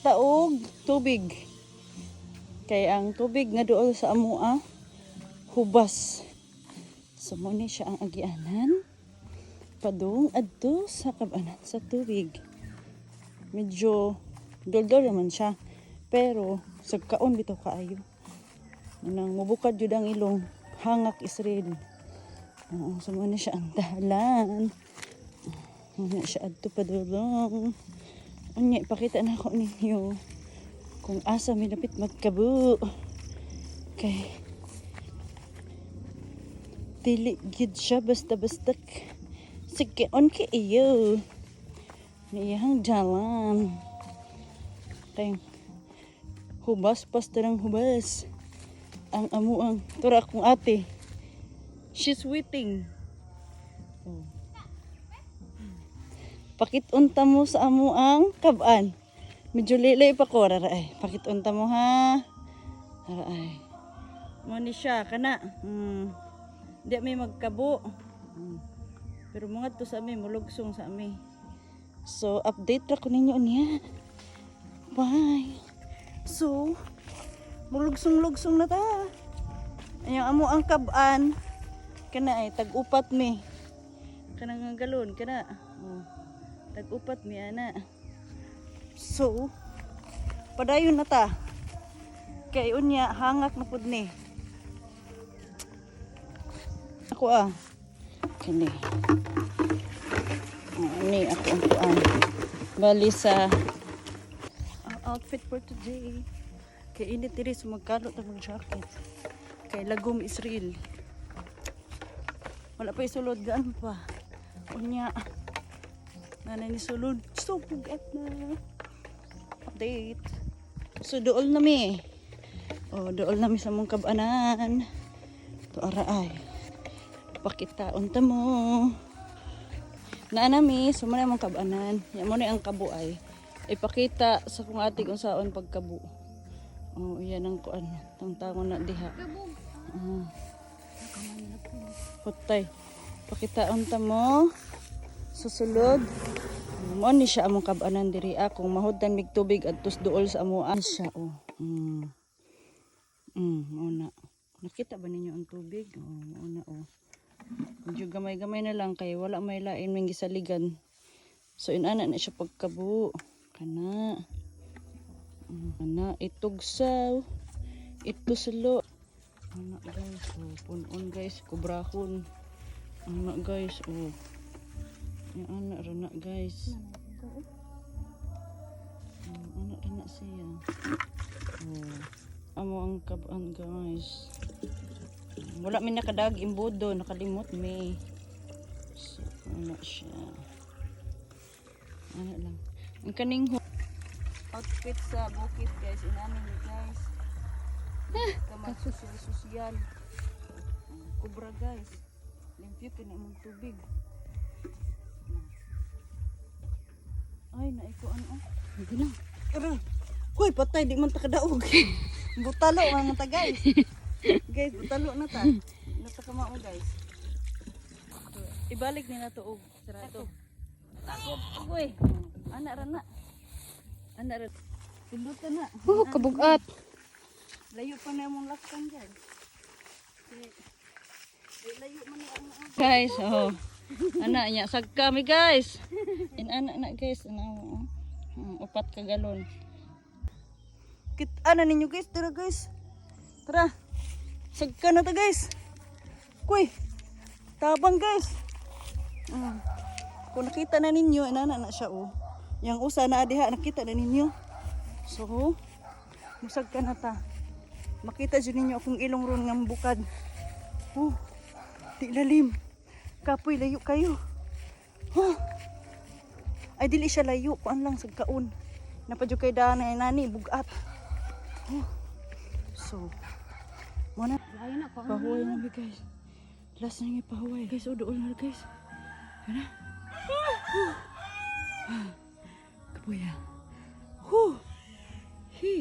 Taog tubig. Kay ang tubig nga dool sa amoa hubas. So mo ni siya ang agianan padung adto sa kabanan sa tubig. Medyo dol-dol naman siya. Pero sagkaon bitaw kaayo. Nang mubukad jud ang ilong hangak Israel. So mo ni siya ang dalan. Ano siya adto padulong. Unya ipakita na ako ninyo kung asa minapit magkabo. Kay dili gid siya basta-basta sige on kay iyo. Niyang jalan. Teng hubas pastarang hubas. Ang amuang tura akong ate. She's waiting. Oh. Pakitunta mo sa amuang kaban. Medyo lilay pa ko raray. Pakitunta mo ha. Raray. Mo ni siya kana. Di may magkabo. Pero mga to sa amin mulugsong sa amin. So update ra ko ninyo niya. Bye. So mulugsong-lugsong na ta. Ayang amuang kaban. Kana ay tag-upat mi. Kana nga galon kana. Tag-upat mi ana. So, padayon na ta. Kay unya hangak na pud ni. Ako kini. Ni ako ang kuan. Bali sa outfit for today. Kay init diri sa magkalot ang jacket. Kay lagom Israel. Wala pa isulod gaan pa. Unya nanay ni sulod. So pugat na. Update. So dool na mi. Dool na mi sa mong kabanan. To araay. Pakita unta mo. Naa mi sumana mong kabanan. Ya mo ni ang kabo ay. Ipakita sa kung ate kung saon pagkabo. Iyan ang kuan. Tangtangon na diha. Putay. Pakita unta mo. Susulod. Mo ni siya among kabanan diri kung mahuddan mig tubig adtos duol sa amuan siya una. Nakita ba ninyo ang tubig? Una Medyo gamay-gamay na lang kay wala may lain ming gisaligan. So inana na siya pagkabo. Kana itugsaw. Itusulo. Ana guys, punon guys, kubrahon. Ana guys, yung anak rana guys. Anak rana siya. Amo ang kaban guys. Wala mi nakadag imbudo, nakalimot mi. So, anak siya. Anak lang. Ang kaning outfit sa bukid guys, inamin ni guys. Kamay sosyal. Kubra guys. Limpyo kini mong tubig. Ay, naikuan Hindi na. Kuy, patay, di man ta kadaog. Butalo ang ta guys. Guys, butalo na ta. Nata kamao guys. Ibalik ni na to og sarato. Takot kuy. Anak ra na. Anak ra. Pindutan na. Kabugat. Layo pa na mong laksan guys. Layo man ni ang Guys, anak niya sag kami guys. Anak na guys, upat ka galon. Kita na ninyo guys, tara guys. Tara. Sagka na ta guys. Kuy. Tabang guys. Kung nakita na ninyo, inana na siya Yang usa na diha nakita na ninyo. So, musagka na ta. Makita jud ninyo akong ilong ron nga bukad. Di lalim. Kapoy layo kayo. Ay dili siya layo, kuan lang sagkaon. Napadyo kay danay nani bugat. So, mana pahuway na guys. Last na nga pahuway. Guys, dool na guys. Kana? Kapoy. Hi.